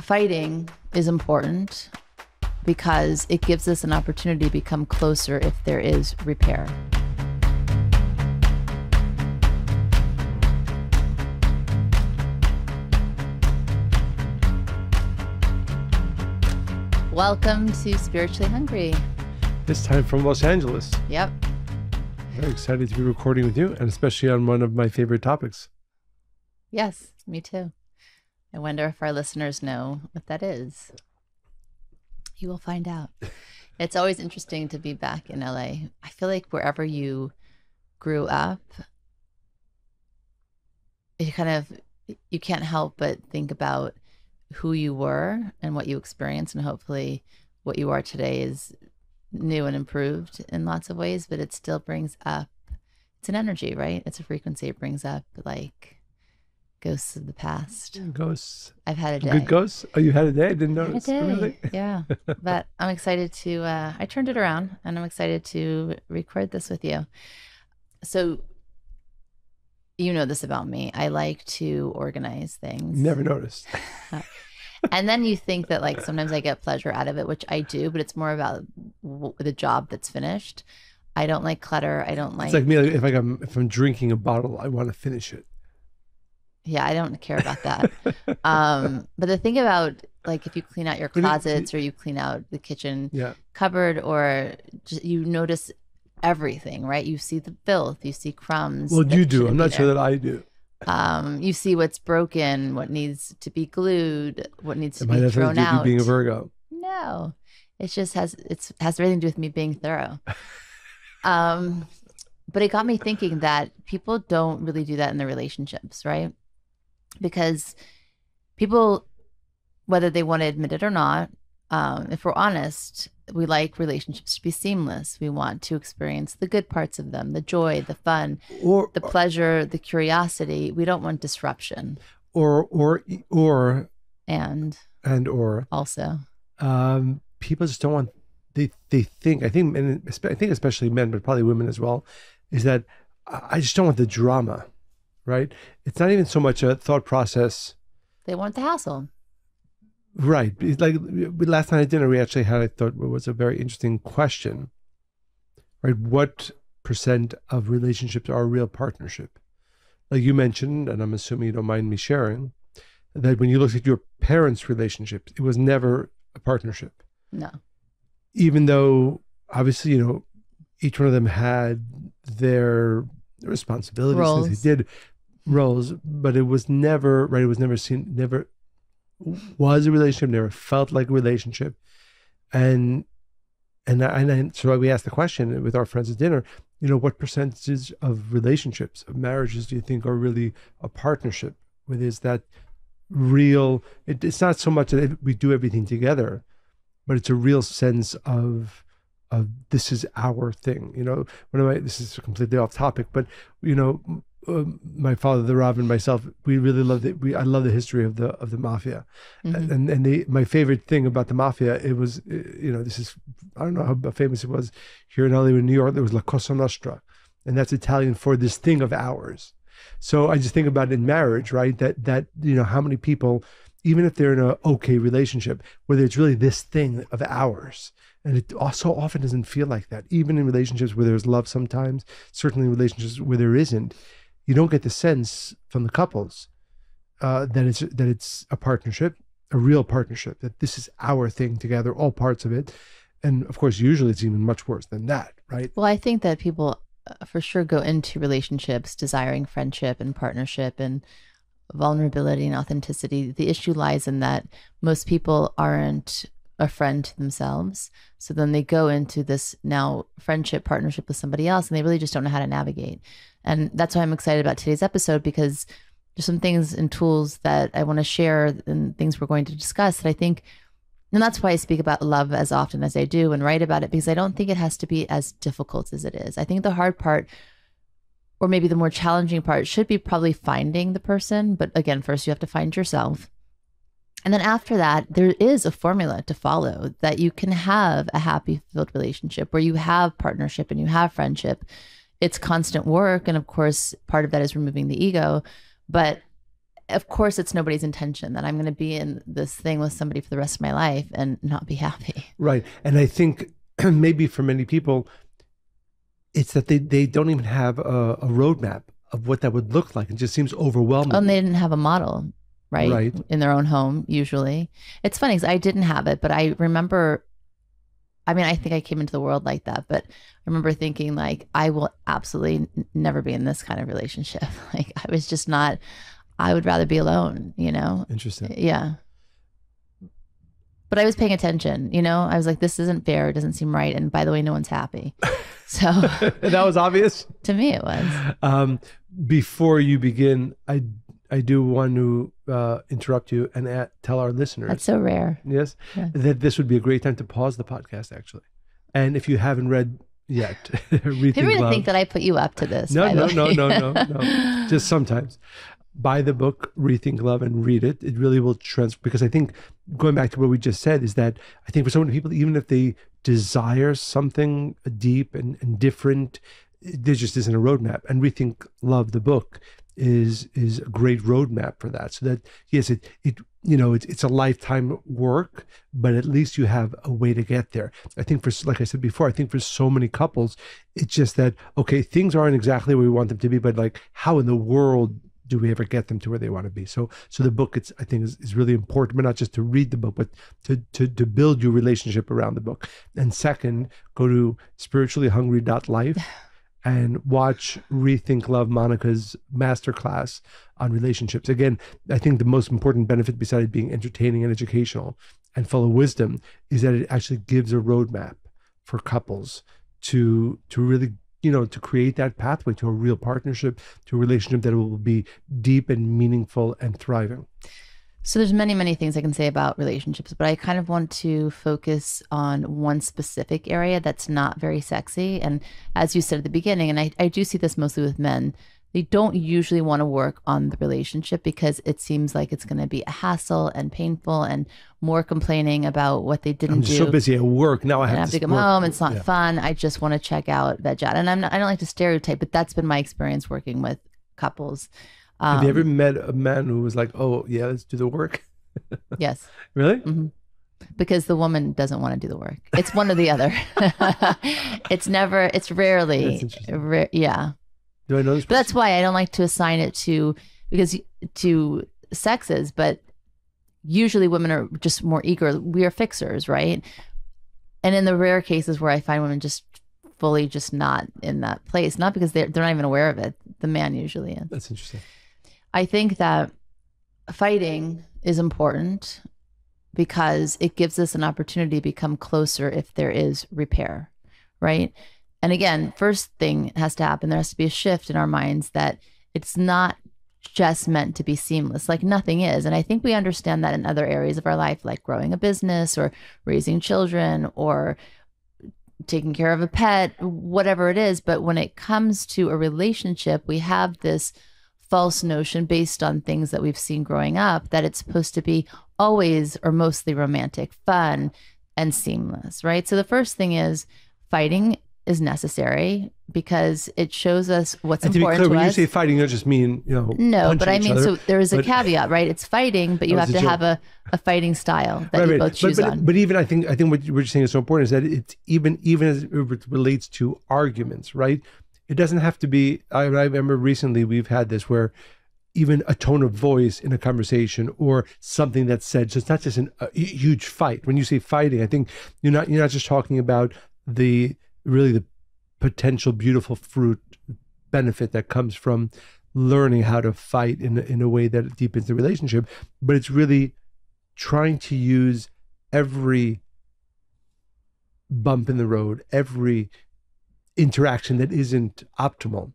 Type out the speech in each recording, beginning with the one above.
fighting is important because it gives us an opportunity to become closer if there is repair. Welcome to Spiritually Hungry. This time from Los Angeles. Yep. Very excited to be recording with you, and especially on one of my favorite topics. Yes, me too. I wonder if our listeners know what that is. You will find out. It's always interesting to be back in LA. I feel like wherever you grew up, you can't help but think about who you were and what you experienced, and hopefully what you are today is new and improved in lots of ways, but it still brings up, it's an energy, right? It's a frequency. It brings up like ghosts of the past. Ghosts. I've had a day. Good ghosts? Oh, you had a day? I didn't notice. I had a day. Really? Yeah. But I'm excited to, I turned it around and I'm excited to record this with you. So you know this about me. I like to organize things. Never noticed. And then you think that like sometimes I get pleasure out of it, which I do, but it's more about the job that's finished. I don't like clutter. I don't like. It's like me. If I'm drinking a bottle, I want to finish it. Yeah, I don't care about that. But the thing about like if you clean out your closets or you clean out the kitchen cupboard, or just, you notice everything, right? You see the filth, you see crumbs. Well, you do. I'm not sure that I do. You see what's broken, what needs to be glued, what needs to be thrown out. You being a Virgo? No, it just has everything to do with me being thorough. But it got me thinking that people don't really do that in their relationships, right? Because people, whether they want to admit it or not, if we're honest, we like relationships to be seamless. We want to experience the good parts of them, the joy, the fun, the pleasure, the curiosity. We don't want disruption. Or also, people just don't want. They think. I think especially men, but probably women as well, is that I just don't want the drama, right? It's not even so much a thought process. They want the hassle. Right. Like last night at dinner, we actually had, I thought, what was a very interesting question, right? What % of relationships are a real partnership? Like you mentioned, and I'm assuming you don't mind me sharing, that when you looked at your parents' relationships, it was never a partnership. No. Even though, obviously, each one of them had their responsibilities. Roles. They did roles, but it was never, right? It was never seen, never was a relationship, never felt like a relationship. And so we asked the question with our friends at dinner, what percentage of relationships, of marriages do you think are really a partnership? Where there's that real, it's not so much that we do everything together, but it's a real sense of this is our thing. This is completely off topic, but my father, the Rav, and myself, we really loved it. I love the history of the mafia, and my favorite thing about the mafia, it was, this is, I don't know how famous it was here in Hollywood, New York. There was La Cosa Nostra, and that's Italian for this thing of ours. So I just think about it in marriage, right? That how many people, even if they're in an okay relationship, whether it's really this thing of ours. And it also often doesn't feel like that. Even in relationships where there's love sometimes, certainly in relationships where there isn't, you don't get the sense from the couples that it's a partnership, a real partnership, that this is our thing together, all parts of it. And of course, usually it's even much worse than that, right? Well, I think that people for sure go into relationships desiring friendship and partnership and vulnerability and authenticity. The issue lies in that most people aren't a friend to themselves. So then they go into this now friendship, partnership with somebody else, and they really just don't know how to navigate. And that's why I'm excited about today's episode, because there's some things and tools that I want to share and things we're going to discuss that I think, and that's why I speak about love as often as I do and write about it, because I don't think it has to be as difficult as it is. I think the hard part, or maybe the more challenging part, should be probably finding the person. But again, first you have to find yourself. And then after that, there is a formula to follow that you can have a happy, fulfilled relationship where you have partnership and you have friendship. It's constant work. And of course, part of that is removing the ego. But of course it's nobody's intention that I'm going to be in this thing with somebody for the rest of my life and not be happy. Right. And I think maybe for many people, it's that they don't even have a roadmap of what that would look like. It just seems overwhelming. And they didn't have a model, right? In their own home, usually. It's funny because I didn't have it, but I remember, I mean, I think I came into the world like that, but I remember thinking like, I will absolutely never be in this kind of relationship. Like I was just not, I would rather be alone, you know? Interesting. Yeah. But I was paying attention, you know? I was like, this isn't fair. It doesn't seem right. And by the way, no one's happy. So that was obvious? To me, it was. Before you begin, I do want to interrupt you and tell our listeners. That's so rare. Yes. Yeah. That this would be a great time to pause the podcast, actually. And if you haven't read yet, Rethink People Love. Think that I put you up to this. No. Just sometimes. Buy the book, Rethink Love, and read it. It really will because I think, going back to what we just said, is that I think for so many people, even if they desire something deep and different, there just isn't a roadmap. And Rethink Love, the book, is a great roadmap for that. So that, yes, it's a lifetime work, but at least you have a way to get there. I think like I said before, I think for so many couples, it's just that, okay, things aren't exactly where we want them to be, but like, how in the world do we ever get them to where they want to be? So the book, I think is really important, but not just to read the book, but to build your relationship around the book. And second, go to spirituallyhungry.life and watch Rethink Love, Monica's masterclass on relationships. Again, I think the most important benefit, besides being entertaining and educational and full of wisdom, is that it actually gives a roadmap for couples to really, to create that pathway to a real partnership, to a relationship that will be deep and meaningful and thriving. So there's many, many things I can say about relationships, but I kind of want to focus on one specific area that's not very sexy. And as you said at the beginning, and I do see this mostly with men, they don't usually want to work on the relationship because it seems like it's going to be a hassle and painful and more complaining about what they didn't do. I'm so busy at work. Now I have to come home. It's not fun. I just want to check out, veg out. And I don't like to stereotype, but that's been my experience working with couples. Have you ever met a man who was like, oh, yeah, let's do the work? Yes. Really? Mm-hmm. Because the woman doesn't want to do the work. It's one or the other. It's rarely. Yeah. Do I know this person? But that's why I don't like to assign it to sexes, but usually women are just more eager. We are fixers, right? And in the rare cases where I find women just fully just not in that place, not because they're not even aware of it, the man usually is. That's interesting. I think that fighting is important because it gives us an opportunity to become closer if there is repair, right? And again, first thing has to happen. There has to be a shift in our minds that it's not just meant to be seamless, like nothing is. And I think we understand that in other areas of our life, like growing a business or raising children or taking care of a pet, whatever it is. But when it comes to a relationship, we have this false notion based on things that we've seen growing up that it's supposed to be always or mostly romantic, fun, and seamless, right? So the first thing is fighting is necessary because it shows us what's important to us. To be clear, when you say fighting, you don't just mean, no, but I mean, so there is a caveat, right? It's fighting, but you have to have a fighting style that you both choose on. But even I think what you're saying is so important is that it's even as it relates to arguments, right? It doesn't have to be, I remember recently we've had this where even a tone of voice in a conversation or something that's said, so it's not just a huge fight. When you say fighting, I think you're not just talking about the potential beautiful fruit benefit that comes from learning how to fight in a way that deepens the relationship, but it's really trying to use every bump in the road, every interaction that isn't optimal,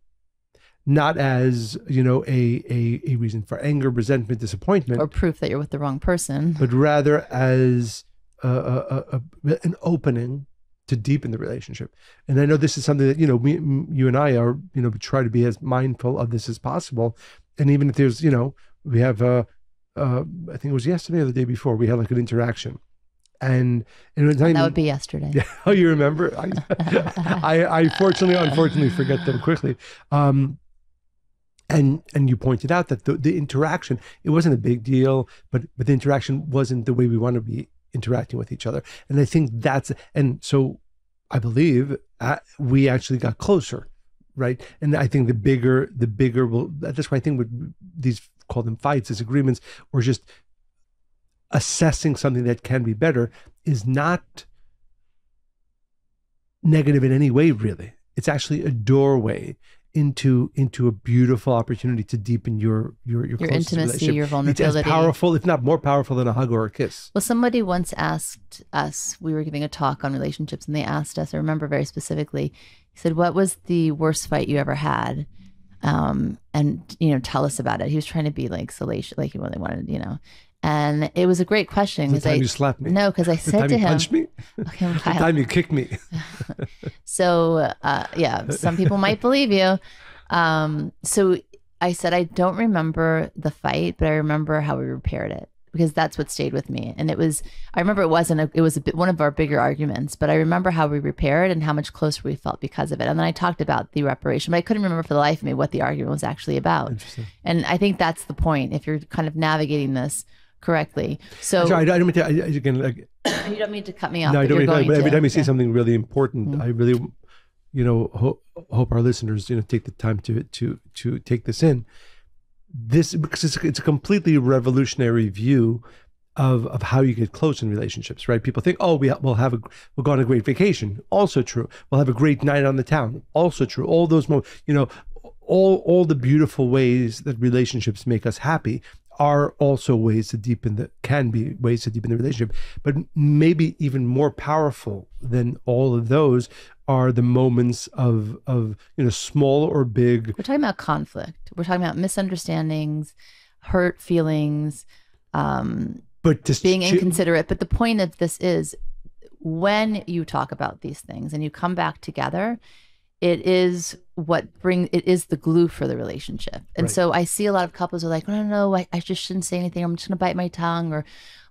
not as a reason for anger, resentment, disappointment, or proof that you're with the wrong person, but rather as an opening to deepen the relationship. And I know this is something that you and I are try to be as mindful of this as possible. And even if there's we have I think it was yesterday or the day before we had like an interaction. And that would be yesterday. Yeah. Oh, you remember? I unfortunately forget them quickly. And you pointed out that the interaction, it wasn't a big deal, but the interaction wasn't the way we want to be interacting with each other. And I think and so I believe we actually got closer, right? And I think the bigger that's why I think with these, call them fights, disagreements, or just assessing something that can be better, is not negative in any way, really. It's actually a doorway into a beautiful opportunity to deepen your intimacy, your vulnerability. It's as powerful, if not more powerful, than a hug or a kiss. Well, somebody once asked us, we were giving a talk on relationships, and they asked us, I remember very specifically, he said, what was the worst fight you ever had? And, tell us about it. He was trying to be like salacious, like he really wanted, And it was a great question. The time you slapped me? No, because I said to him, punched me? Okay, the time you kicked me? So, some people might believe you. So I said, I don't remember the fight, but I remember how we repaired it, because that's what stayed with me. And I remember it was one of our bigger arguments, but I remember how we repaired and how much closer we felt because of it. And then I talked about the reparation, but I couldn't remember for the life of me what the argument was actually about. Interesting. And I think that's the point, if you're kind of navigating this correctly. So sorry, I don't mean to, again, like, you don't mean to cut me off. No, I don't mean to, but every time you say something really important, Mm-hmm. I really, hope our listeners, take the time to take this in. Because it's a completely revolutionary view of how you get close in relationships, right? People think, oh, we'll go on a great vacation. Also true. We'll have a great night on the town. Also true. All those moments, all the beautiful ways that relationships make us happy are also can be ways to deepen the relationship. But maybe even more powerful than all of those are the moments of small or big. We're talking about conflict. We're talking about misunderstandings, hurt feelings, but just being inconsiderate. But the point of this is, when you talk about these things and you come back together, it is the glue for the relationship. And right. So I see a lot of couples are like, no, I just shouldn't say anything. I'm just going to bite my tongue, or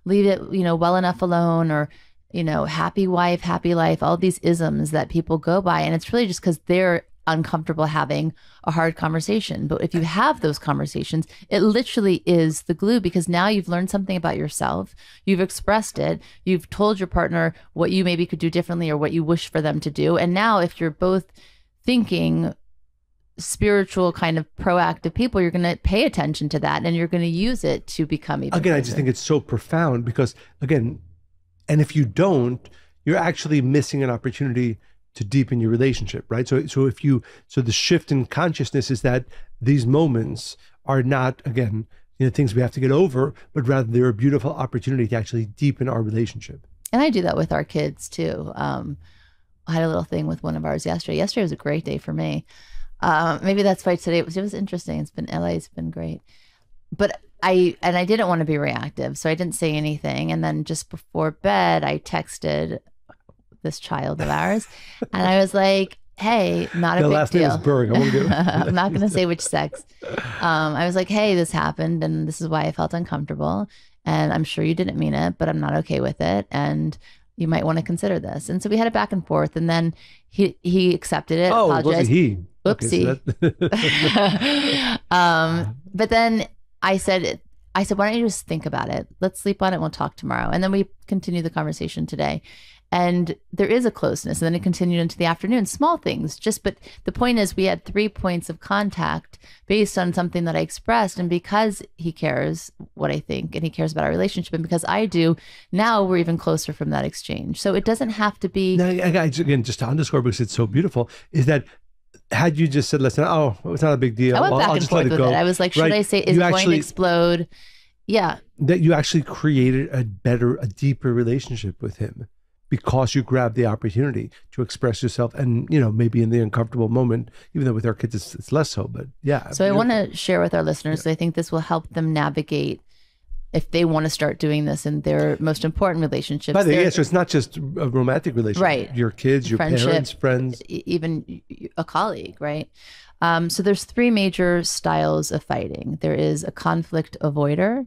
leave it, well enough alone, or, happy wife, happy life, all these isms that people go by. And it's really just because they're uncomfortable having a hard conversation. But if you have those conversations, it literally is the glue, because now you've learned something about yourself. You've expressed it. You've told your partner what you maybe could do differently, or what you wish for them to do. And now if you're both thinking spiritual, kind of proactive people, you're going to pay attention to that, and you're going to use it to become even again closer. I just think it's so profound, because again, and if you don't, you're actually missing an opportunity to deepen your relationship, right? So the shift in consciousness is that these moments are not, again, things we have to get over, but rather they're a beautiful opportunity to actually deepen our relationship. And I do that with our kids too. I had a little thing with one of ours yesterday. Yesterday was a great day for me. Maybe that's why today it was interesting. LA's been great. But I didn't want to be reactive, so I didn't say anything. And then just before bed, I texted this child of ours, and I was like, hey, not a big deal. The last name is Berg. I'm not going to say which sex. I was like, hey, this happened, and this is why I felt uncomfortable. And I'm sure you didn't mean it, but I'm not okay with it. And you might want to consider this. And so we had a back and forth, and then he accepted it. Oh, wasn't he? Oopsie. Okay, so but then I said, why don't you just think about it? Let's sleep on it. We'll talk tomorrow. And then we continued the conversation today. And there is a closeness. And then it continued into the afternoon. Small things. But the point is, we had 3 points of contact based on something that I expressed. And because he cares what I think, and he cares about our relationship, and because I do, now we're even closer from that exchange. So it doesn't have to be. Now, again, just to underscore, because it's so beautiful, is that had you just said, listen, it's not a big deal. I went back and forth with it. I was like, should I say, is it going to explode? Yeah. That you actually created a deeper relationship with him, because you grabbed the opportunity to express yourself, and maybe in the uncomfortable moment, even though with our kids it's less so, but yeah. So I want to share with our listeners, so I think this will help them navigate if they want to start doing this in their most important relationships. By the way, so it's not just a romantic relationship, right? Your kids, your parents, friends, even a colleague, right? So there's 3 major styles of fighting. There is a conflict avoider,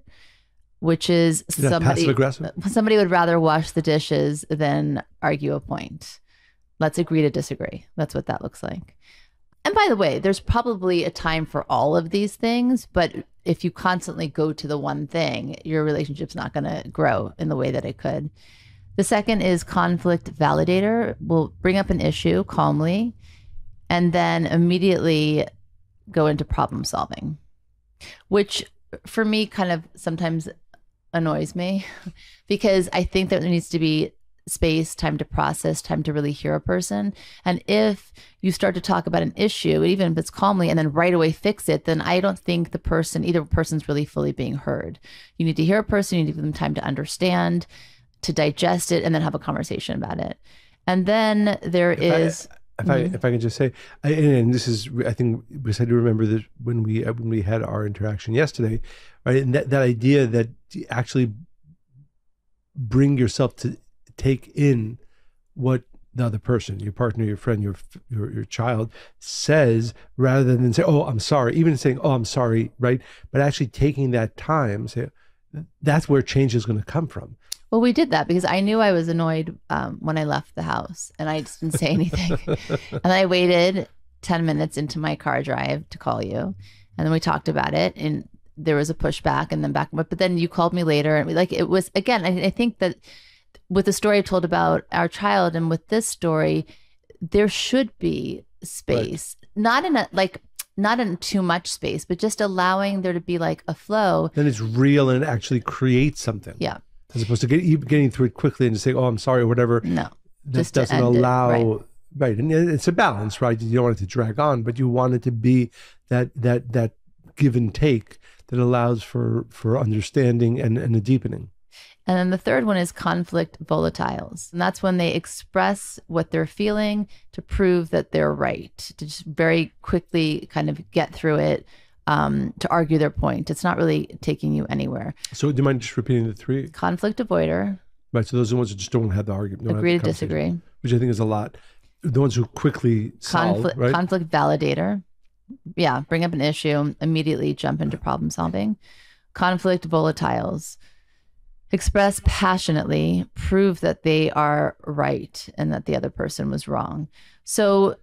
which is somebody would rather wash the dishes than argue a point. Let's agree to disagree. That's what that looks like. And by the way, there's probably a time for all of these things, but if you constantly go to the one thing, your relationship's not going to grow in the way that it could. The second is conflict validator. Will bring up an issue calmly and then immediately go into problem solving, which for me kind of sometimes annoys me because I think that there needs to be space, time to process, time to really hear a person. And if you start to talk about an issue, even if it's calmly, and then right away fix it, then I don't think either person's really fully being heard. You need to hear a person, you need to give them time to understand, to digest it, and then have a conversation about it. And then there is... If I can just say, and this is, I think we said to remember that when we had our interaction yesterday, right? And that idea that you actually bring yourself to take in what the other person, your partner, your friend, your child says, rather than say, "Oh, I'm sorry," even saying, "Oh, I'm sorry," right? But actually taking that time, say, that's where change is going to come from. Well, we did that because I knew I was annoyed when I left the house and I just didn't say anything. And I waited 10 minutes into my car drive to call you. And then we talked about it and there was a pushback and then back. But then you called me later and it was, again, I think that with the story I told about our child and with this story, there should be space, right. Not in too much space, but just allowing there to be like a flow. Then it's real and it actually creates something. Yeah. As opposed to getting through it quickly and just saying, "Oh, I'm sorry," or whatever. No, that doesn't allow. Right, and it's a balance, right? You don't want it to drag on, but you want it to be that give and take that allows for understanding and a deepening. And then the third one is conflict volatiles, and that's when they express what they're feeling to prove that they're right, to just very quickly kind of get through it. To argue their point. It's not really taking you anywhere. So do you mind just repeating the three? Conflict avoider. Right. So those are the ones that just don't have the argument. Agree to disagree. Which I think is a lot. The ones who quickly solve, right? Conflict validator. Yeah. Bring up an issue, immediately jump into problem solving. Conflict volatiles. Express passionately, prove that they are right and that the other person was wrong. So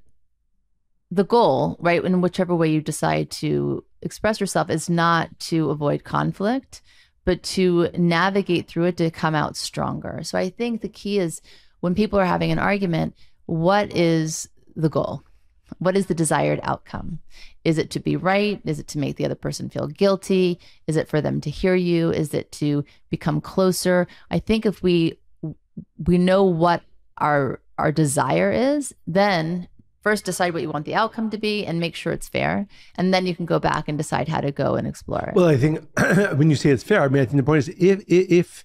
the goal, right, in whichever way you decide to express yourself, is not to avoid conflict, but to navigate through it to come out stronger. So I think the key is when people are having an argument, what is the goal? What is the desired outcome? Is it to be right? Is it to make the other person feel guilty? Is it for them to hear you? Is it to become closer? I think if we know what our desire is, then first decide what you want the outcome to be and make sure it's fair. And then you can go back and decide how to go and explore it. Well, I think when you say it's fair, I mean, I think the point is if,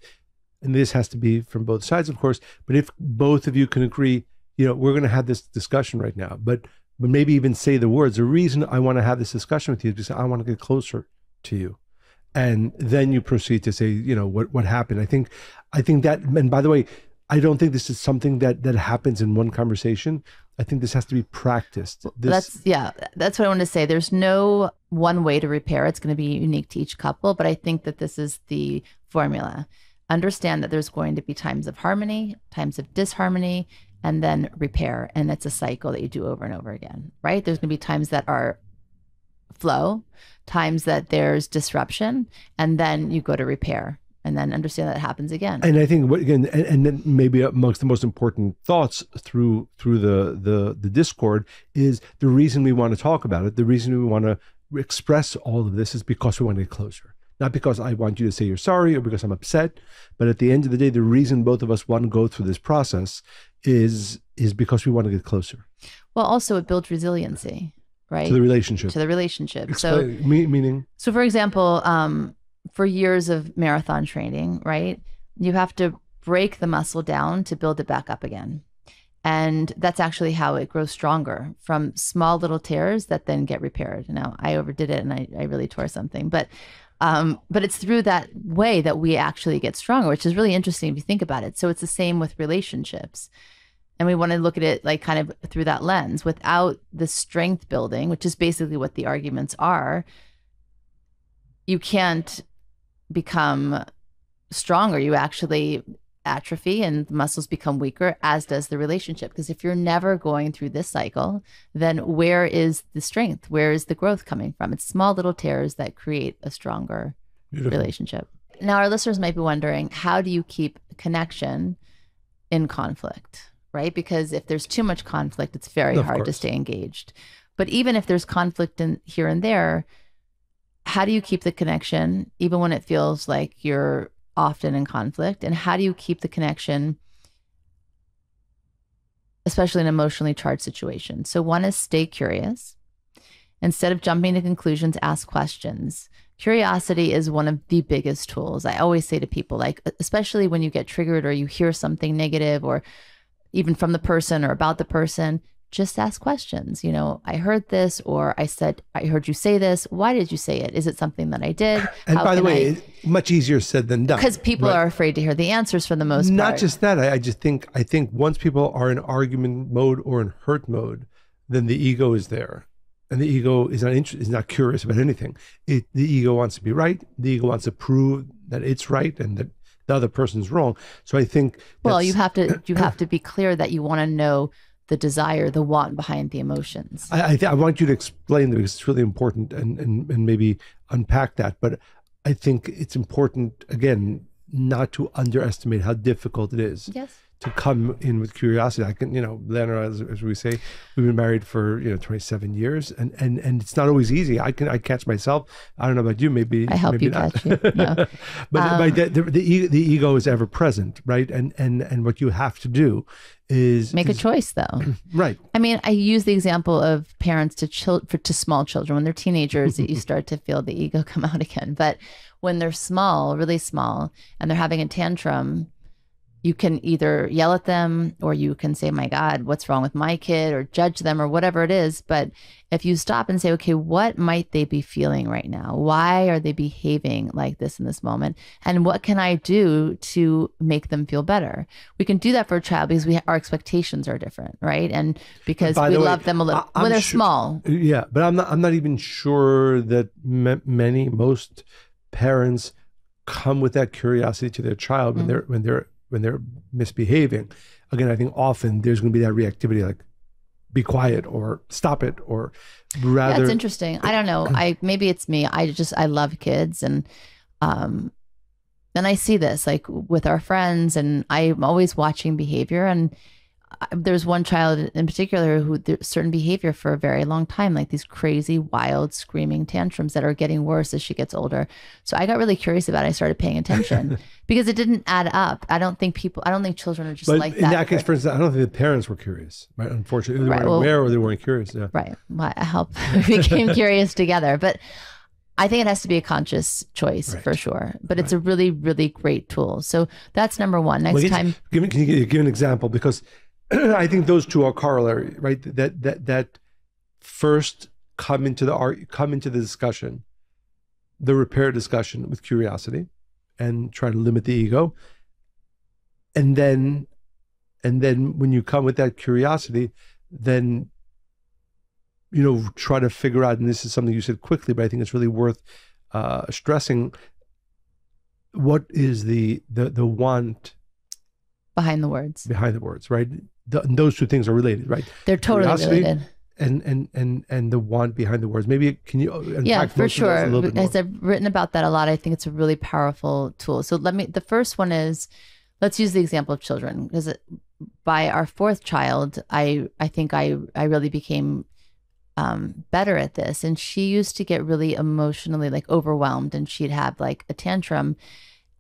and this has to be from both sides, of course, but if both of you can agree, we're going to have this discussion right now, but maybe even say the words, the reason I want to have this discussion with you is because I want to get closer to you. And then you proceed to say, what happened. I think that, and by the way, I don't think this is something that happens in one conversation. I think this has to be practiced. That's what I want to say. There's no one way to repair. It's going to be unique to each couple, but I think that this is the formula. Understand that there's going to be times of harmony, times of disharmony, and then repair. And it's a cycle that you do over and over again, right? There's going to be times that are flow, times that there's disruption, and then you go to repair. And then understand that it happens again. And I think and then maybe amongst the most important thoughts through the Discord is the reason we want to talk about it. The reason we want to express all of this is because we want to get closer. Not because I want you to say you're sorry or because I'm upset, but at the end of the day, the reason both of us want to go through this process is because we want to get closer. Well, also it builds resiliency, right? To the relationship. Explain, so meaning. So for example, for years of marathon training, right? You have to break the muscle down to build it back up again. And that's actually how it grows stronger, from small little tears that then get repaired. Now, I overdid it and I really tore something, but it's through that way that we actually get stronger, which is really interesting if you think about it. So it's the same with relationships. And we want to look at it like kind of through that lens. Without the strength building, which is basically what the arguments are, you can't become stronger. You actually atrophy and the muscles become weaker, as does the relationship. Because if you're never going through this cycle, then where is the strength? Where is the growth coming from? It's small little tears that create a stronger relationship. Now, our listeners might be wondering, how do you keep connection in conflict, right? Because if there's too much conflict, it's very hard to stay engaged. But even if there's conflict in here and there, how do you keep the connection, even when it feels like you're often in conflict? And how do you keep the connection, especially in emotionally charged situations? So one is stay curious. Instead of jumping to conclusions, ask questions. Curiosity is one of the biggest tools. I always say to people, like, especially when you get triggered or you hear something negative, or even from the person or about the person, just ask questions. You know, I heard this, or I heard you say this. Why did you say it? Is it something that I did? And by the way, much easier said than done. Because people are afraid to hear the answers for the most part. Not just that. I think once people are in argument mode or in hurt mode, then the ego is there. And the ego is not curious about anything. The ego wants to be right. The ego wants to prove that it's right and that the other person's wrong. So I think, well, you have to be clear that you want to know the desire, the want behind the emotions. I want you to explain that, because it's really important, and maybe unpack that. But I think it's important, again, not to underestimate how difficult it is. Yes. To come in with curiosity. I can, Lana, as we say, we've been married for 27 years, and it's not always easy. I catch myself. I don't know about you. Maybe I help maybe you not. catch you. No. But the ego is ever present, right? And what you have to do is make a choice, though. Right. I mean, I use the example of parents to small children. When they're teenagers, you start to feel the ego come out again. But when they're small, really small, and they're having a tantrum, you can either yell at them, or you can say, my God, what's wrong with my kid, or judge them, or whatever it is. But if you stop and say, okay, what might they be feeling right now? Why are they behaving like this in this moment? And what can I do to make them feel better? We can do that for a child because our expectations are different, right? And because we love them a little when they're small. Yeah, but I'm not even sure that most parents come with that curiosity to their child when they're misbehaving. Again, I think often there's going to be that reactivity, like be quiet or stop it, or rather. Yeah, it's interesting. I don't know. Maybe it's me. I love kids, and I see this like with our friends, and I'm always watching behavior. And there's one child in particular who certain behavior for a very long time, like these crazy, wild, screaming tantrums that are getting worse as she gets older. So I got really curious about it. I started paying attention because it didn't add up. I don't think children are just like that. In that case, for instance, I don't think the parents were curious, right? Unfortunately, they weren't aware, or they weren't curious. Yeah. Right. Well, I helped. We became curious together, but I think it has to be a conscious choice for sure. But it's a really, really great tool. So that's number one. Next time, can you give an example? Because I think those two are corollary, right? That first come into the discussion, the repair discussion with curiosity, and try to limit the ego, and then when you come with that curiosity, then try to figure out. And this is something you said quickly, but I think it's really worth stressing. What is the want behind the words? Behind the words, right? Those two things are related, right? They're totally related. And the want behind the words. Maybe can you unpack yeah, for sure. A little bit more? As I've written about that a lot, I think it's a really powerful tool. So the first one is, let's use the example of children, because by our fourth child, I think I really became better at this. And she used to get really emotionally like overwhelmed, and she'd have like a tantrum.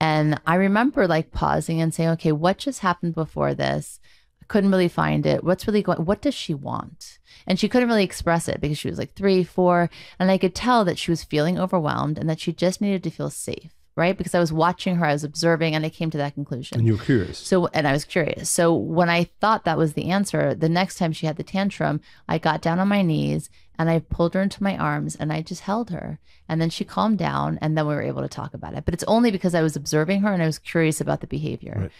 And I remember like pausing and saying, okay, what just happened before this? I couldn't really find it. What's really what does she want? And she couldn't really express it because she was like 3, 4. And I could tell that she was feeling overwhelmed and that she just needed to feel safe, right? Because I was watching her, I was observing, and I came to that conclusion. And you were curious. And I was curious. So when I thought that was the answer, the next time she had the tantrum, I got down on my knees and I pulled her into my arms and I just held her. And then she calmed down, and then we were able to talk about it. But it's only because I was observing her and I was curious about the behavior. Right.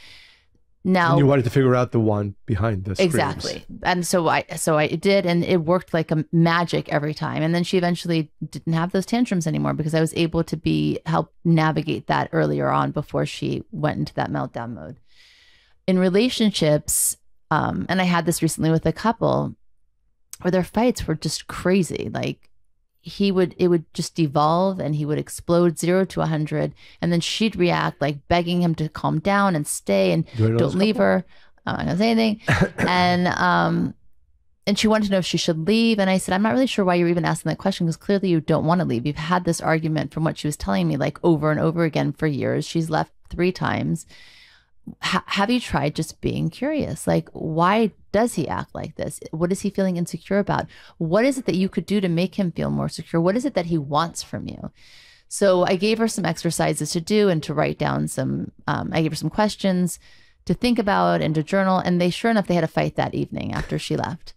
Now, and you wanted to figure out the one behind the screams. Exactly. And so I did, and it worked like a magic every time. And then she eventually didn't have those tantrums anymore because I was able to help navigate that earlier on before she went into that meltdown mode. in relationships, and I had this recently with a couple where their fights were just crazy. Like it would just devolve and he would explode 0 to 100. And then she'd react like begging him to calm down and stay and don't leave her. I'm not gonna say anything. And she wanted to know if she should leave. And I said, I'm not really sure why you're even asking that question, because clearly you don't want to leave. You've had this argument from what she was telling me, like over and over again for years. She's left 3 times. Have you tried just being curious? Like, why does he act like this? What is he feeling insecure about? What is it that you could do to make him feel more secure? What is it that he wants from you? So I gave her some exercises to do and to write down I gave her some questions to think about and to journal. And sure enough, they had a fight that evening after she left.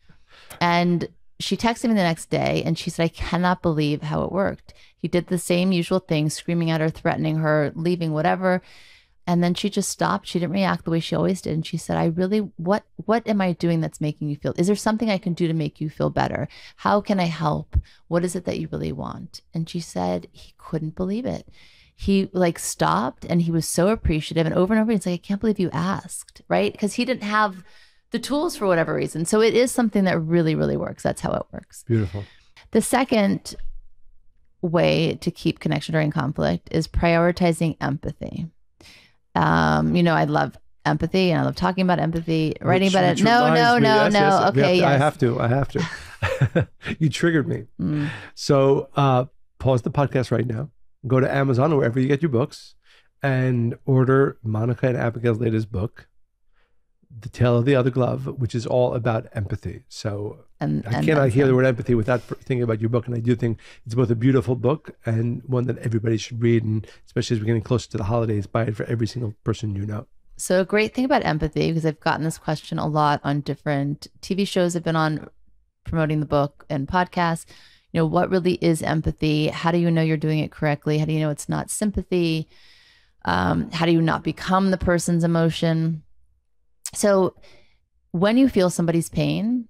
And she texted me the next day and she said, I cannot believe how it worked. He did the same usual thing, screaming at her, threatening her, leaving, whatever. And then she just stopped. She didn't react the way she always did. And she said, what am I doing that's making you feel? Is there something I can do to make you feel better? How can I help? What is it that you really want? And she said he couldn't believe it. He like stopped and he was so appreciative. And over, he's like, I can't believe you asked, right? Because he didn't have the tools for whatever reason. So it is something that really, really works. That's how it works. Beautiful. The second way to keep connection during conflict is prioritizing empathy. I love empathy and I love talking about empathy, writing about it. No. Yes. Okay. I have to. You triggered me. So pause the podcast right now. Go to Amazon or wherever you get your books and order Monica and Abigail's latest book, The Tale of the Other Glove, which is all about empathy. So I cannot hear the word empathy without thinking about your book. And I do think it's both a beautiful book and one that everybody should read. And especially as we're getting closer to the holidays, buy it for every single person you know. So a great thing about empathy, because I've gotten this question a lot on different TV shows I've been on promoting the book and podcasts. What really is empathy? How do you know you're doing it correctly? How do you know it's not sympathy? How do you not become the person's emotion? So when you feel somebody's pain,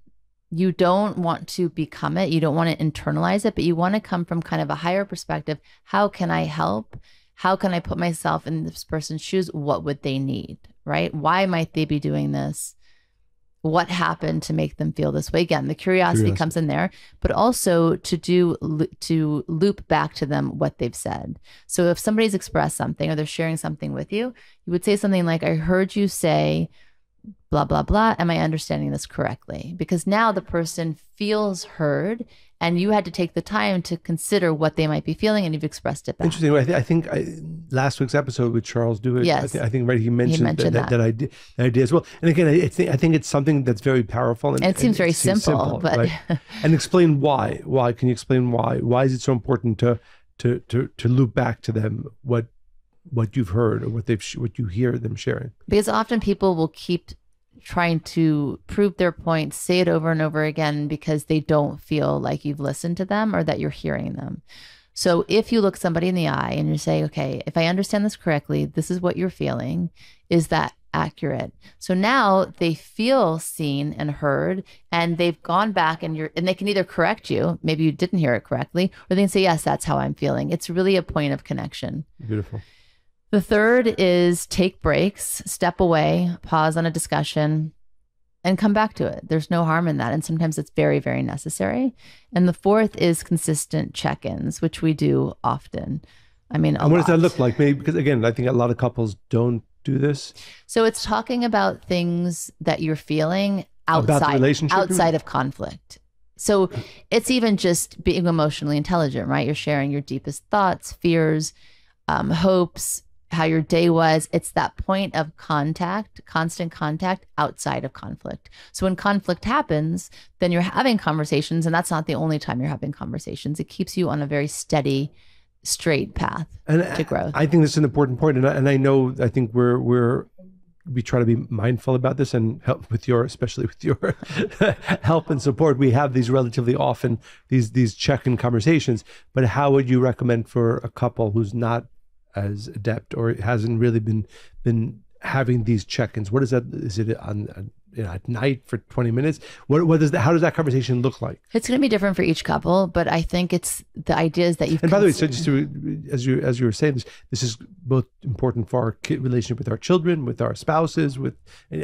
you don't want to become it. You don't want to internalize it, but you want to come from kind of a higher perspective. How can I help? How can I put myself in this person's shoes? What would they need, right? Why might they be doing this? What happened to make them feel this way? Again, the curiosity comes in there, but also to loop back to them what they've said. So if somebody's expressed something or they're sharing something with you, you would say something like, I heard you say, blah, blah, blah. Am I understanding this correctly? Because now the person feels heard and you had to take the time to consider what they might be feeling and you've expressed it back. Interesting. I think last week's episode with Charles Dewitt, yes. I think right, he mentioned that idea as well. And again, I think it's something that's very powerful. And it seems very simple. But right? And explain why. Why? Can you explain why? Why is it so important to loop back to them what you've heard or what you hear them sharing? Because often people will keep trying to prove their point, say it over and over again because they don't feel like you've listened to them or that you're hearing them. So if you look somebody in the eye and you say, okay, if I understand this correctly, this is what you're feeling. Is that accurate? So now they feel seen and heard and they've gone back and they can either correct you, maybe you didn't hear it correctly, or they can say, yes, that's how I'm feeling. It's really a point of connection. Beautiful. The third is take breaks, step away, pause on a discussion, and come back to it. There's no harm in that. And sometimes it's very, very necessary. And the fourth is consistent check-ins, which we do often. I mean, and what does that look like? Maybe because, again, I think a lot of couples don't do this. So it's talking about things that you're feeling outside of conflict. So it's even just being emotionally intelligent, right? You're sharing your deepest thoughts, fears, hopes, how your day was. It's that point of contact, constant contact outside of conflict. So when conflict happens, then you're having conversations, and that's not the only time you're having conversations. It keeps you on a very steady, straight path to growth. I think that's an important point. And I know, I think we try to be mindful about this and help especially with your help and support. We have these relatively often, these check-in conversations, but how would you recommend for a couple who's not as adept or hasn't really been having these check-ins? What is that? Is it on at night for 20 minutes? What is that? How does that conversation look like? It's going to be different for each couple, but I think it's the idea is that you. And by the way, so just as you were saying, this is both important for our relationship with our children, with our spouses, with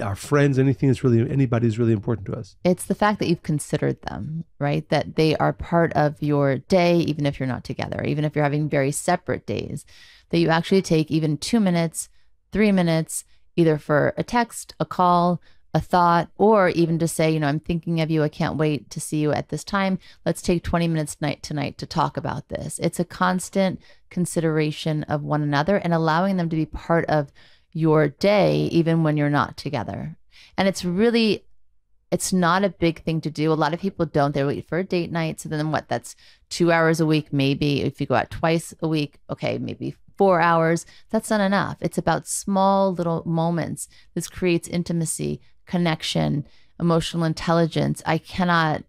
our friends. Anybody is really important to us. It's the fact that you've considered them, right? That they are part of your day, even if you're not together, even if you're having very separate days. That you actually take even 2 minutes, 3 minutes, either for a text, a call, a thought, or even to say, I'm thinking of you. I can't wait to see you at this time. Let's take 20 minutes tonight to talk about this. It's a constant consideration of one another and allowing them to be part of your day, even when you're not together. And it's not a big thing to do. A lot of people don't. They wait for a date night. So then that's 2 hours a week, maybe. If you go out twice a week, okay, maybe 4 hours. That's not enough. It's about small little moments. This creates intimacy, connection, emotional intelligence. I cannot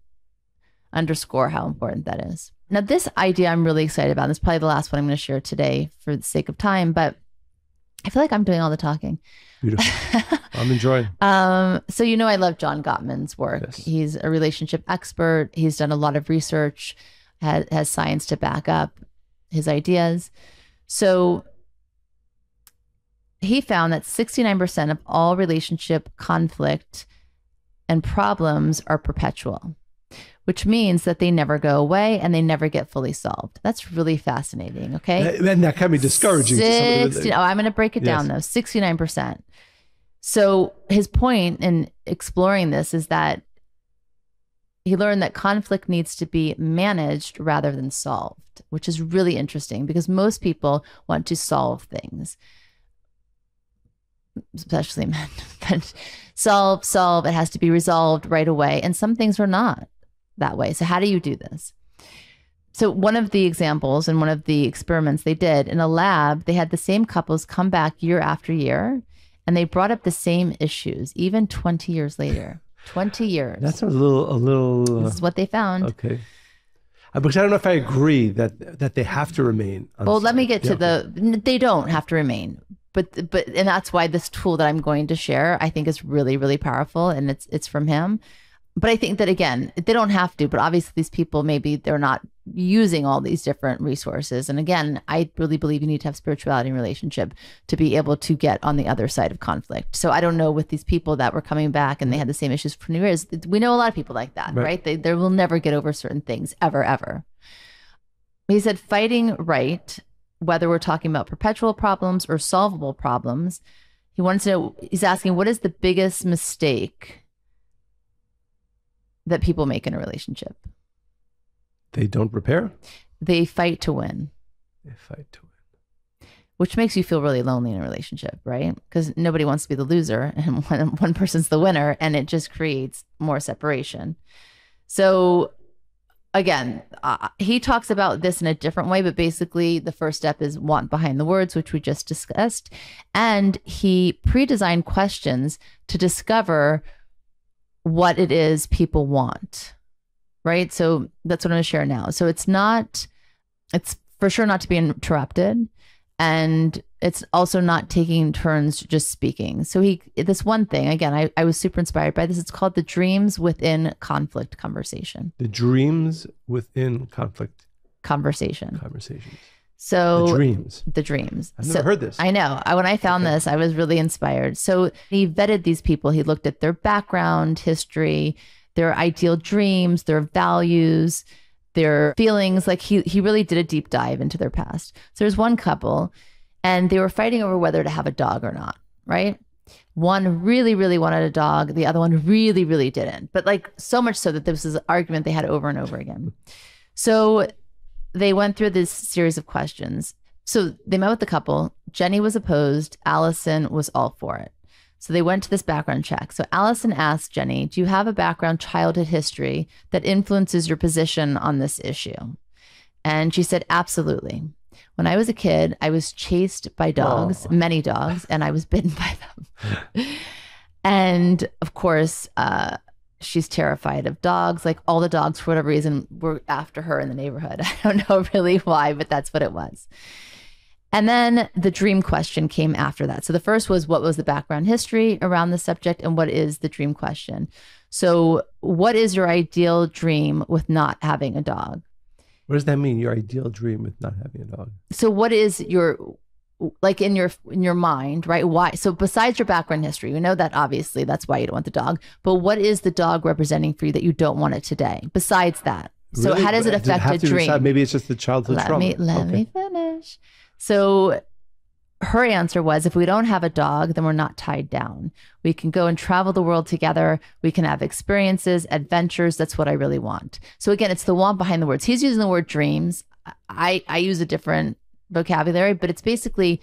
underscore how important that is. Now, this idea I'm really excited about. This is probably the last one I'm going to share today for the sake of time, but I feel like I'm doing all the talking. Beautiful. I'm enjoying. So, I love John Gottman's work. Yes. He's a relationship expert. He's done a lot of research, has science to back up his ideas. So he found that 69% of all relationship conflict and problems are perpetual, which means that they never go away and they never get fully solved. That's really fascinating. Okay. And that can be discouraging. I'm going to break it down though. 69%. So his point in exploring this is that he learned that conflict needs to be managed rather than solved, which is really interesting because most people want to solve things, especially men. But solve, it has to be resolved right away. And some things are not that way. So how do you do this? So one of the examples and one of the experiments they did in a lab, they had the same couples come back year after year, and they brought up the same issues, even 20 years later. 20 years. That sounds a little. This is what they found. Okay. Because I don't know if I agree that they have to remain. Well, let me get to they don't have to remain. But and that's why this tool that I'm going to share, I think is really, really powerful. And it's from him. But I think that, again, they don't have to, but obviously these people, maybe they're not using all these different resources. And again, I really believe you need to have spirituality and relationship to be able to get on the other side of conflict. So I don't know with these people that were coming back and they had the same issues for 20 years. We know a lot of people like that, right? They will never get over certain things ever. He said fighting right, whether we're talking about perpetual problems or solvable problems, he wants to know, he's asking, what is the biggest mistake that people make in a relationship? They don't repair? They fight to win. They fight to win. Which makes you feel really lonely in a relationship, right? Because nobody wants to be the loser and one person's the winner, and it just creates more separation. So again, he talks about this in a different way, but basically the first step is want behind the words, which we just discussed. And he pre-designed questions to discover what it is people want, right? So that's what I'm going to share now. So it's for sure not to be interrupted. And it's also not taking turns just speaking. So this one thing, again, I was super inspired by this. It's called the dreams within conflict conversation. The dreams within conflict conversations. So the dreams. I've never heard this. I know. When I found this, I was really inspired. So he vetted these people. He looked at their background, history, their ideal dreams, their values, their feelings. Like he really did a deep dive into their past. So there's one couple and they were fighting over whether to have a dog or not, right? One really, really wanted a dog. The other one really, really didn't. But like so much so that this was an argument they had over and over again. So they went through this series of questions. So they met with the couple. Jenny was opposed. Allison was all for it. So they went to this background check. So Allison asked Jenny, do you have a background childhood history that influences your position on this issue? And she said, absolutely. When I was a kid, I was chased by dogs, many dogs, and I was bitten by them. And of course, she's terrified of dogs. Like all the dogs, for whatever reason, were after her in the neighborhood. I don't know really why, but that's what it was. And then the dream question came after that. So the first was, what was the background history around the subject, and what is the dream question? So what is your ideal dream with not having a dog? What does that mean? Your ideal dream with not having a dog? So what is your, like in your mind, right? Why? So besides your background history, we know that obviously that's why you don't want the dog, but what is the dog representing for you that you don't want it today? Besides that. So Really? how does it affect a dream? Decide? Maybe it's just the childhood trauma. Let me finish. So her answer was, if we don't have a dog, then we're not tied down. We can go and travel the world together. We can have experiences, adventures. That's what I really want. So again, it's the want behind the words. He's using the word dreams. I use a different vocabulary, but it's basically,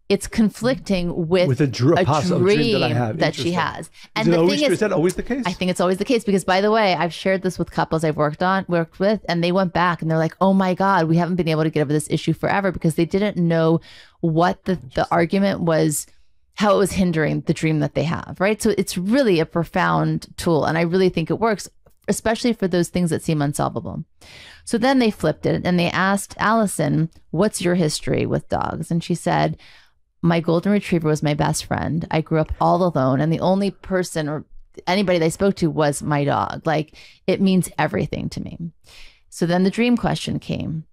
it's conflicting with a dream that I have that she has. And the thing is that always the case? I think it's always the case, because by the way, I've shared this with couples I've worked with, and they went back and they're like, oh my God, we haven't been able to get over this issue forever, because they didn't know what the argument was, how it was hindering the dream that they have, right? So it's really a profound tool. And I really think it works, especially for those things that seem unsolvable. So then they flipped it and they asked Allison, what's your history with dogs? And she said, my golden retriever was my best friend. I grew up all alone, and the only person or anybody that I spoke to was my dog. Like, it means everything to me. So then the dream question came.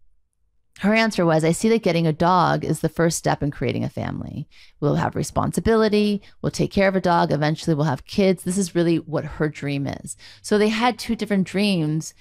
Her answer was, I see that getting a dog is the first step in creating a family. We'll have responsibility. We'll take care of a dog. Eventually we'll have kids. This is really what her dream is. So they had two different dreams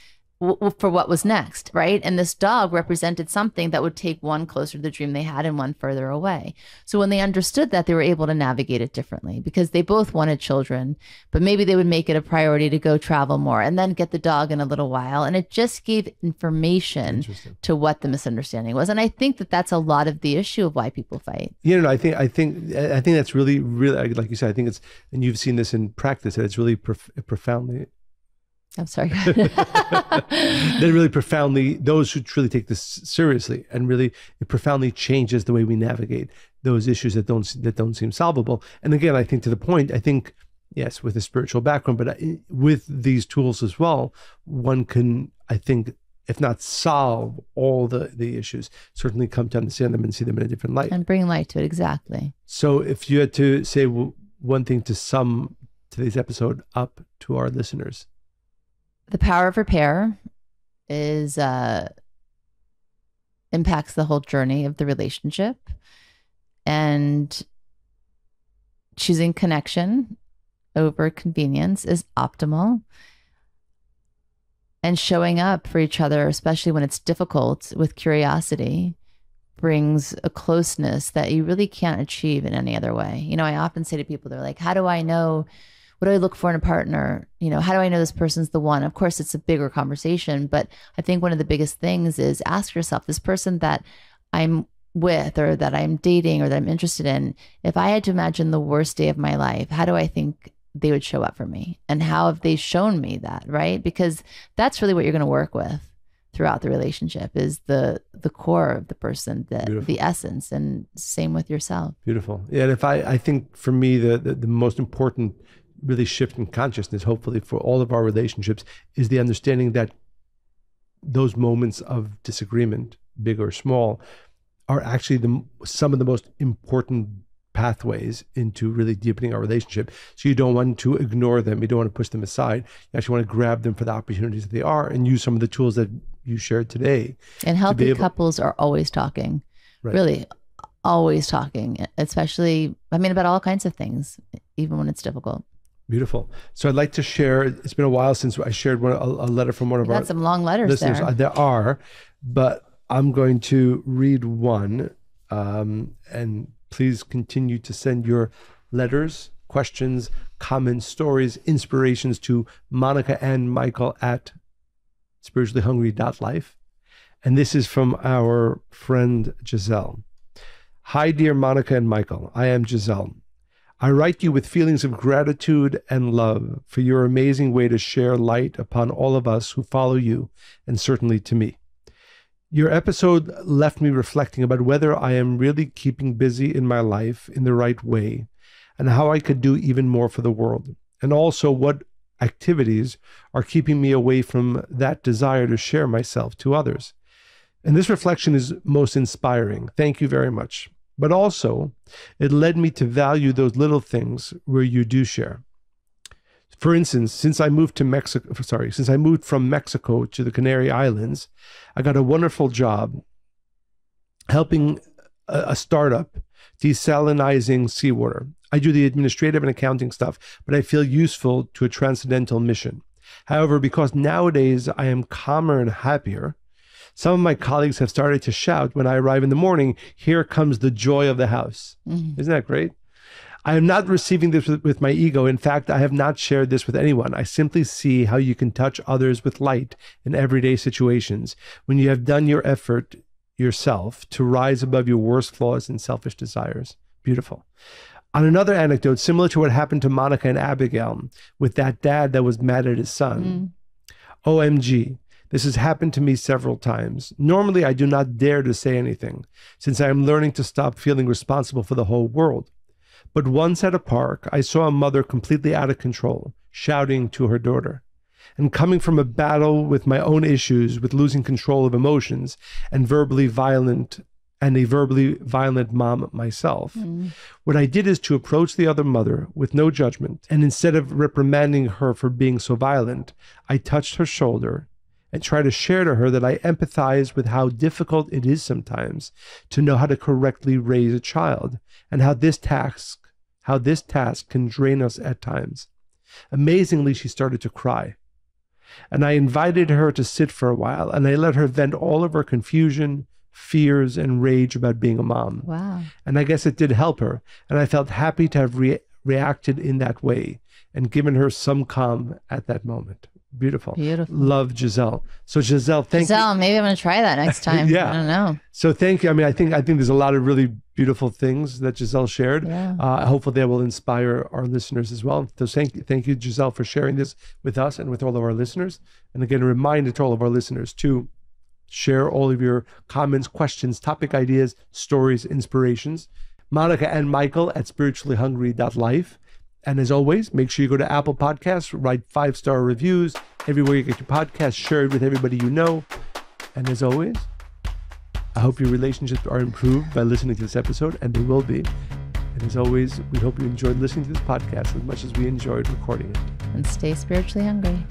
for what was next, right? And this dog represented something that would take one closer to the dream they had and one further away. So when they understood that, they were able to navigate it differently, because they both wanted children, but maybe they would make it a priority to go travel more and then get the dog in a little while. And it just gave information to what the misunderstanding was. And I think that that's a lot of the issue of why people fight. I think that's really, like you said, I think it's, and you've seen this in practice, that it's really profoundly, I'm sorry. That really profoundly, those who truly take this seriously, and really it profoundly changes the way we navigate those issues that don't seem solvable. And again, I think to the point, I think, yes, with a spiritual background, but with these tools as well, one can, I think, if not solve all the issues, certainly come to understand them and see them in a different light. And bring light to it, exactly. So if you had to say one thing to sum today's episode up to our listeners. The power of repair is impacts the whole journey of the relationship, and choosing connection over convenience is optimal, and showing up for each other, especially when it's difficult, with curiosity brings a closeness that you really can't achieve in any other way. You know, I often say to people, they're like, how do I know? What do I look for in a partner? You know, how do I know this person's the one? Of course, it's a bigger conversation, but I think one of the biggest things is ask yourself, this person that I'm with, or that I'm dating, or that I'm interested in, if I had to imagine the worst day of my life, how do I think they would show up for me? And how have they shown me that, right? Because that's really what you're going to work with throughout the relationship, is the core of the person, the essence, and same with yourself. Beautiful. Yeah, and if I think for me, the most important really shift in consciousness, hopefully for all of our relationships, is the understanding that those moments of disagreement, big or small, are actually some of the most important pathways into really deepening our relationship. So you don't want to ignore them. You don't want to push them aside. You actually want to grab them for the opportunities that they are, and use some of the tools that you shared today. And healthy couples are always talking, really always talking, especially, I mean, about all kinds of things, even when it's difficult. Beautiful. So I'd like to share, it's been a while since I shared a letter from one of our got some long letters listeners. There are, but I'm going to read one, and please continue to send your letters, questions, comments, stories, inspirations to Monica and Michael at spirituallyhungry.life. And this is from our friend Jazelle. Hi, dear Monica and Michael. I am Jazelle. I write you with feelings of gratitude and love for your amazing way to share light upon all of us who follow you, and certainly to me. Your episode left me reflecting about whether I am really keeping busy in my life in the right way, and how I could do even more for the world, and also what activities are keeping me away from that desire to share myself to others. And this reflection is most inspiring. Thank you very much. But also, it led me to value those little things where you do share. For instance, since I moved from Mexico to the Canary Islands, I got a wonderful job helping a startup desalinizing seawater. I do the administrative and accounting stuff, but I feel useful to a transcendental mission. However, because nowadays I am calmer and happier, some of my colleagues have started to shout when I arrive in the morning, "Here comes the joy of the house." Mm-hmm. Isn't that great? I am not receiving this with my ego. In fact, I have not shared this with anyone. I simply see how you can touch others with light in everyday situations when you have done your effort yourself to rise above your worst flaws and selfish desires. Beautiful. On another anecdote, similar to what happened to Monica and Abigail with that dad that was mad at his son. OMG. This has happened to me several times. Normally, I do not dare to say anything since I am learning to stop feeling responsible for the whole world. But once at a park, I saw a mother completely out of control, shouting to her daughter. And coming from a battle with my own issues with losing control of emotions and a verbally violent mom myself, what I did is to approach the other mother with no judgment. And instead of reprimanding her for being so violent, I touched her shoulder and tried to share to her that I empathize with how difficult it is sometimes to know how to correctly raise a child and how this task can drain us at times. Amazingly, she started to cry. And I invited her to sit for a while, and I let her vent all of her confusion, fears, and rage about being a mom. Wow. And I guess it did help her, and I felt happy to have reacted in that way and given her some calm at that moment. Beautiful. Beautiful. Love, Jazelle. So Jazelle, thank you. Jazelle, maybe I'm going to try that next time. Yeah. I don't know. So thank you. I mean, I think there's a lot of really beautiful things that Jazelle shared. Yeah. Hopefully they will inspire our listeners as well. So thank you, Jazelle, for sharing this with us and with all of our listeners. And again, a reminder to all of our listeners to share all of your comments, questions, topic ideas, stories, inspirations. Monica and Michael at spirituallyhungry.life. And as always, make sure you go to Apple Podcasts, write 5-star reviews everywhere you get your podcast, share it with everybody you know. And as always, I hope your relationships are improved by listening to this episode, and they will be. And as always, we hope you enjoyed listening to this podcast as much as we enjoyed recording it. And stay spiritually hungry.